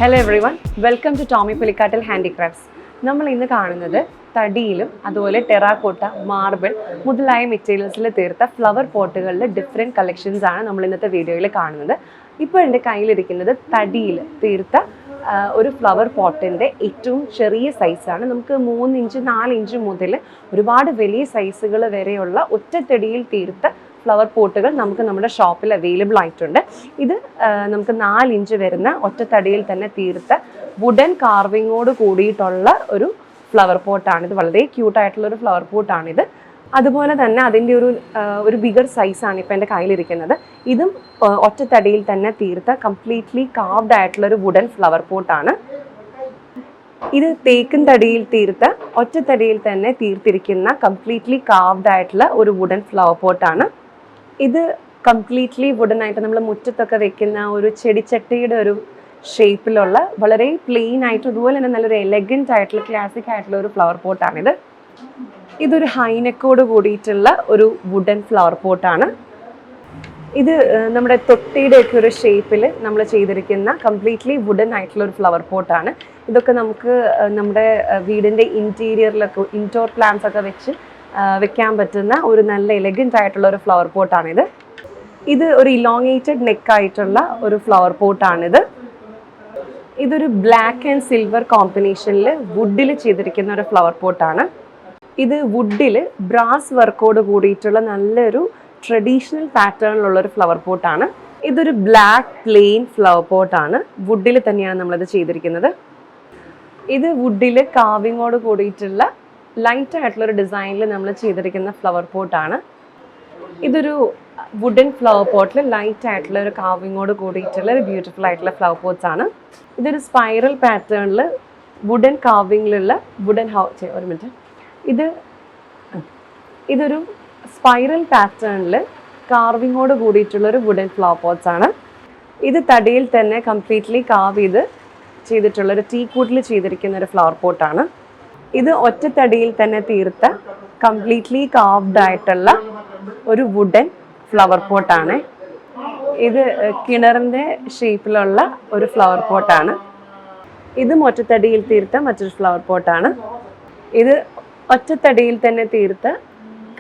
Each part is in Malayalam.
Hello everyone, welcome to Tommy Pulikattil Handicrafts. നമ്മൾ ഇന്ന് കാണുന്നത് തടിയിലും അതുപോലെ ടെറാക്കോട്ട, മാർബിൾ മുതലായ മെറ്റീരിയൽസിൽ തീർത്ത ഫ്ലവർ പോട്ടുകളുടെ ഡിഫറെൻറ്റ് കളക്ഷൻസ് ആണ് നമ്മൾ ഇന്നത്തെ വീഡിയോയിൽ കാണുന്നത്. ഇപ്പോൾ എൻ്റെ കയ്യിലിരിക്കുന്നത് തടിയിൽ തീർത്ത ഒരു ഫ്ലവർ പോട്ടിൻ്റെ ഏറ്റവും ചെറിയ സൈസാണ്. നമുക്ക് 3 ഇഞ്ച് 4 ഇഞ്ച് മുതൽ ഒരുപാട് വലിയ സൈസുകൾ വരെയുള്ള ഒറ്റത്തടിയിൽ തീർത്ത ഫ്ലവർ പോട്ടുകൾ നമുക്ക് നമ്മുടെ ഷോപ്പിൽ അവൈലബിൾ ആയിട്ടുണ്ട്. ഇത് നമുക്ക് 4 ഇഞ്ച് വരുന്ന ഒറ്റത്തടിയിൽ തന്നെ തീർത്ത വുഡൻ കാർവിങ്ങോട് കൂടിയിട്ടുള്ള ഒരു ഫ്ലവർ പോട്ടാണ്. ഇത് വളരെ ക്യൂട്ടായിട്ടുള്ള ഒരു ഫ്ലവർ പോട്ടാണിത്. അതുപോലെ തന്നെ അതിൻ്റെ ഒരു ബിഗർ സൈസാണ് ഇപ്പോൾ എൻ്റെ കയ്യിലിരിക്കുന്നത്. ഇതും ഒറ്റത്തടിയിൽ തന്നെ തീർത്ത കംപ്ലീറ്റ്ലി കാർവ്ഡ് ആയിട്ടുള്ള ഒരു വുഡൻ ഫ്ലവർ പോട്ടാണ്. ഇത് തേക്കൻ തടിയിൽ തീർത്ത ഒറ്റത്തടിയിൽ തന്നെ തീർത്തിരിക്കുന്ന കംപ്ലീറ്റ്ലി കാർവ്ഡ് ആയിട്ടുള്ള ഒരു വുഡൻ ഫ്ലവർ പോട്ടാണ്. ഇത് കംപ്ലീറ്റ്ലി വുഡൻ ആയിട്ട് നമ്മൾ മുറ്റത്തൊക്കെ വെക്കുന്ന ഒരു ചെടിച്ചട്ടിയുടെ ഒരു ഷേപ്പിലുള്ള വളരെ പ്ലെയിൻ ആയിട്ട് അതുപോലെ തന്നെ നല്ലൊരു എലഗൻറ്റ് ആയിട്ടുള്ള ക്ലാസിക് ആയിട്ടുള്ള ഒരു ഫ്ലവർ പോട്ടാണിത്. ഇതൊരു ഹൈനെക്കോട് കൂടിയിട്ടുള്ള ഒരു വുഡൻ ഫ്ലവർ പോട്ടാണ്. ഇത് നമ്മുടെ തൊട്ടിയുടെ ഒക്കെ ഒരു ഷേപ്പിൽ നമ്മൾ ചെയ്തിരിക്കുന്ന കംപ്ലീറ്റ്ലി വുഡൻ ആയിട്ടുള്ള ഒരു ഫ്ലവർ പോട്ടാണ്. ഇതൊക്കെ നമുക്ക് നമ്മുടെ വീടിൻ്റെ ഇൻറ്റീരിയറിലൊക്കെ ഇൻഡോർ പ്ലാന്റ്സ് ഒക്കെ വെച്ച് വെക്കാൻ പറ്റുന്ന ഒരു നല്ല എലഗൻറ്റ് ആയിട്ടുള്ള ഒരു ഫ്ലവർ പോട്ടാണിത്. ഇത് ഒരു ഇലോങ്ങേറ്റഡ് നെക്കായിട്ടുള്ള ഒരു ഫ്ലവർ പോട്ടാണിത്. ഇതൊരു ബ്ലാക്ക് ആൻഡ് സിൽവർ കോമ്പിനേഷനിൽ വുഡിൽ ചെയ്തിരിക്കുന്ന ഒരു ഫ്ലവർ പോട്ടാണ്. ഇത് വുഡിൽ ബ്രാസ് വർക്കോട് കൂടിയിട്ടുള്ള നല്ലൊരു ട്രഡീഷണൽ പാറ്റേണിലുള്ള ഒരു ഫ്ലവർ പോട്ടാണ്. ഇതൊരു ബ്ലാക്ക് പ്ലെയിൻ ഫ്ലവർ പോട്ടാണ്. വുഡിൽ തന്നെയാണ് നമ്മളിത് ചെയ്തിരിക്കുന്നത്. ഇത് വുഡിൽ കാവിങ്ങോട് കൂടിയിട്ടുള്ള ലൈറ്റ് ആയിട്ടുള്ളൊരു ഡിസൈനിൽ നമ്മൾ ചെയ്തിരിക്കുന്ന ഫ്ലവർ പോട്ടാണ്. ഇതൊരു വുഡൻ ഫ്ലവർ പോട്ടിൽ ലൈറ്റ് ആയിട്ടുള്ള ഒരു കാവിങ്ങോട് കൂടിയിട്ടുള്ള ഒരു ബ്യൂട്ടിഫുൾ ആയിട്ടുള്ള ഫ്ലവർ പോട്ട്സ് ആണ്. ഇതൊരു സ്പൈറൽ പാറ്റേണിൽ വുഡൻ കാവിങ്ങിലുള്ള ഇതൊരു സ്പൈറൽ പാറ്റേണിൽ കാർവിങ്ങോട് കൂടിയിട്ടുള്ള ഒരു വുഡൻ ഫ്ലവർ പോട്ട്സ് ആണ്. ഇത് തടിയിൽ തന്നെ കംപ്ലീറ്റ്ലി കാവ് ചെയ്തിട്ടുള്ള ഒരു ടീക്കൂട്ടിൽ ചെയ്തിരിക്കുന്ന ഒരു ഫ്ലവർ പോട്ടാണ്. ഇത് ഒറ്റത്തടിയിൽ തന്നെ തീർത്ത കംപ്ലീറ്റ്ലി കാർവ്ഡ് ആയിട്ടുള്ള ഒരു വുഡൻ ഫ്ലവർ പോട്ടാണ്. ഇത് കിണറിൻ്റെ ഷേപ്പിലുള്ള ഒരു ഫ്ലവർ പോട്ടാണ്. ഇതും ഒറ്റത്തടിയിൽ തീർത്ത മറ്റൊരു ഫ്ലവർ പോട്ടാണ്. ഇത് ഒറ്റത്തടിയിൽ തന്നെ തീർത്ത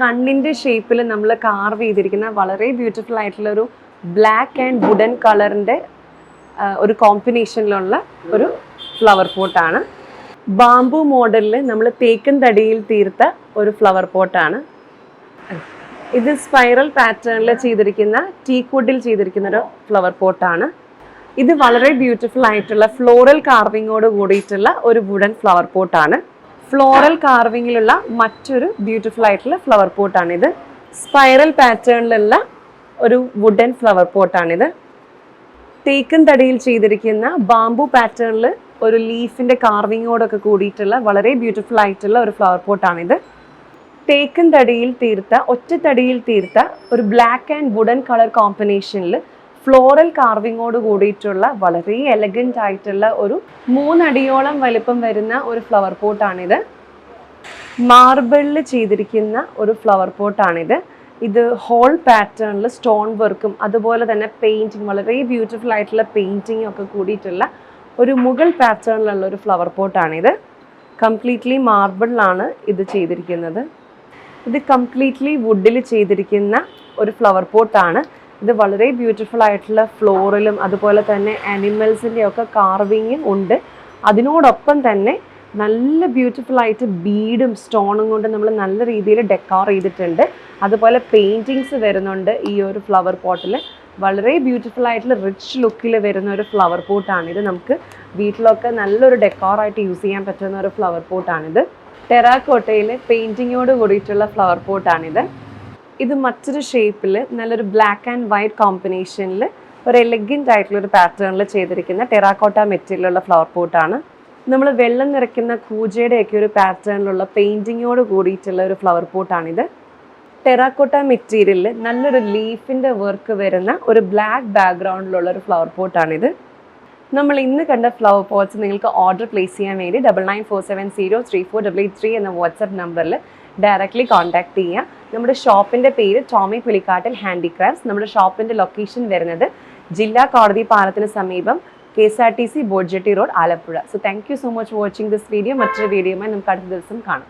കണ്ണിൻ്റെ ഷേപ്പിൽ നമ്മൾ കാർവ് ചെയ്തിരിക്കുന്ന വളരെ ബ്യൂട്ടിഫുൾ ആയിട്ടുള്ള ഒരു ബ്ലാക്ക് ആൻഡ് വുഡൻ കളറിൻ്റെ ഒരു കോമ്പിനേഷനിലുള്ള ഒരു ഫ്ലവർ പോട്ടാണ്. ബാംബു മോഡലിൽ നമ്മൾ തേക്കൻ തടിയിൽ തീർത്ത ഒരു ഫ്ലവർ പോട്ടാണ്. ഇത് സ്പൈറൽ പാറ്റേണിൽ ചെയ്തിരിക്കുന്ന ടീക്വുഡിൽ ചെയ്തിരിക്കുന്ന ഒരു ഫ്ലവർ പോട്ടാണ്. ഇത് വളരെ ബ്യൂട്ടിഫുൾ ആയിട്ടുള്ള ഫ്ലോറൽ കാർവിങ്ങോട് കൂടിയിട്ടുള്ള ഒരു വുഡൻ ഫ്ലവർ പോട്ടാണ്. ഫ്ലോറൽ കാർവിങ്ങിലുള്ള മറ്റൊരു ബ്യൂട്ടിഫുൾ ആയിട്ടുള്ള ഫ്ലവർ പോട്ടാണിത്. സ്പൈറൽ പാറ്റേണിലുള്ള ഒരു വുഡൻ ഫ്ലവർ പോട്ടാണിത്. തേക്കൻ തടിയിൽ ചെയ്തിരിക്കുന്ന ബാംബു പാറ്റേണിൽ ഒരു ലീഫിൻ്റെ കാർവിങ്ങോടൊക്കെ കൂടിയിട്ടുള്ള വളരെ ബ്യൂട്ടിഫുൾ ആയിട്ടുള്ള ഒരു ഫ്ലവർ പോട്ടാണിത്. തേക്കൻ തടിയിൽ തീർത്ത ഒറ്റത്തടിയിൽ തീർത്ത ഒരു ബ്ലാക്ക് ആൻഡ് വുഡൻ കളർ കോമ്പിനേഷനിൽ ഫ്ലോറൽ കാർവിങ്ങോട് കൂടിയിട്ടുള്ള വളരെ എലഗൻറ്റ് ആയിട്ടുള്ള ഒരു 3 അടിയോളം വലിപ്പം വരുന്ന ഒരു ഫ്ലവർ പോട്ടാണിത്. മാർബിളിൽ ചെയ്തിരിക്കുന്ന ഒരു ഫ്ലവർ പോട്ടാണിത്. ഇത് ഹോൾ പാറ്റേണിൽ സ്റ്റോൺ വർക്കും അതുപോലെ തന്നെ പെയിൻറ്റിങ് വളരെ ബ്യൂട്ടിഫുൾ ആയിട്ടുള്ള പെയിൻറ്റിങ്ങും ഒക്കെ കൂടിയിട്ടുള്ള ഒരു മുഗൾ പാറ്റേണിലുള്ള ഒരു ഫ്ലവർ പോട്ടാണിത്. കംപ്ലീറ്റ്ലി മാർബിളിലാണ് ഇത് ചെയ്തിരിക്കുന്നത്. ഇത് കംപ്ലീറ്റ്ലി വുഡിൽ ചെയ്തിരിക്കുന്ന ഒരു ഫ്ലവർ പോട്ടാണ്. ഇത് വളരെ ബ്യൂട്ടിഫുൾ ആയിട്ടുള്ള ഫ്ലോറലും അതുപോലെ തന്നെ ആനിമൽസിൻ്റെ ഒക്കെ കാർവിങ്ങും ഉണ്ട്. അതിനോടൊപ്പം തന്നെ നല്ല ബ്യൂട്ടിഫുൾ ആയിട്ട് ബീഡും സ്റ്റോണും കൊണ്ട് നമ്മൾ നല്ല രീതിയിൽ ഡെക്കോർ ചെയ്തിട്ടുണ്ട്. അതുപോലെ പെയിൻറ്റിങ്സ് വരുന്നുണ്ട് ഈ ഒരു ഫ്ലവർ പോട്ടിൽ. വളരെ ബ്യൂട്ടിഫുൾ ആയിട്ടുള്ള റിച്ച് ലുക്കിൽ വരുന്ന ഒരു ഫ്ലവർ പോട്ടാണിത്. നമുക്ക് വീട്ടിലൊക്കെ നല്ലൊരു ഡെക്കോറായിട്ട് യൂസ് ചെയ്യാൻ പറ്റുന്ന ഒരു ഫ്ലവർ പോട്ടാണിത്. ടെറാക്കോട്ടയിൽ പെയിൻറ്റിങ്ങോട് കൂടിയിട്ടുള്ള ഫ്ലവർ പോട്ടാണിത്. ഇത് മറ്റൊരു ഷേപ്പിൽ നല്ലൊരു ബ്ലാക്ക് ആൻഡ് വൈറ്റ് കോമ്പിനേഷനിൽ ഒരു എലഗൻറ്റ് ആയിട്ടുള്ള ഒരു പാറ്റേണിൽ ചെയ്തിരിക്കുന്ന ടെറാക്കോട്ട മെറ്റീരിയലുള്ള ഫ്ലവർ പോട്ടാണ്. നമ്മൾ വെള്ളം നിറയ്ക്കുന്ന കൂജയുടെയൊക്കെ ഒരു പാറ്റേണിലുള്ള പെയിൻറ്റിങ്ങോട് കൂടിയിട്ടുള്ള ഒരു ഫ്ലവർ പോട്ടാണിത്. ടെറാക്കോട്ട മെറ്റീരിയലിൽ നല്ലൊരു ലീഫിൻ്റെ വർക്ക് വരുന്ന ഒരു ബ്ലാക്ക് ബാക്ക്ഗ്രൗണ്ടിലുള്ള ഒരു ഫ്ലവർ പോട്ടാണിത്. നമ്മൾ ഇന്ന് കണ്ട ഫ്ലവർ പോട്ട്സ് നിങ്ങൾക്ക് ഓർഡർ പ്ലേസ് ചെയ്യാൻ വേണ്ടി 9947034883 എന്ന വാട്സപ്പ് നമ്പറിൽ ഡയറക്റ്റ്ലി കോൺടാക്ട് ചെയ്യുക. നമ്മുടെ ഷോപ്പിൻ്റെ പേര് ടോമി പുലിക്കാട്ടിൽ ഹാൻഡിക്രാഫ്റ്റ്സ്. നമ്മുടെ ഷോപ്പിൻ്റെ ലൊക്കേഷൻ വരുന്നത് ജില്ലാ കോടതി പാലത്തിന് സമീപം KSRTC boat jetty road Alappuzha. So thank you so much for watching this video. മറ്റൊരു വീഡിയോയുമായി നമുക്ക് അടുത്ത ദിവസം കാണാം.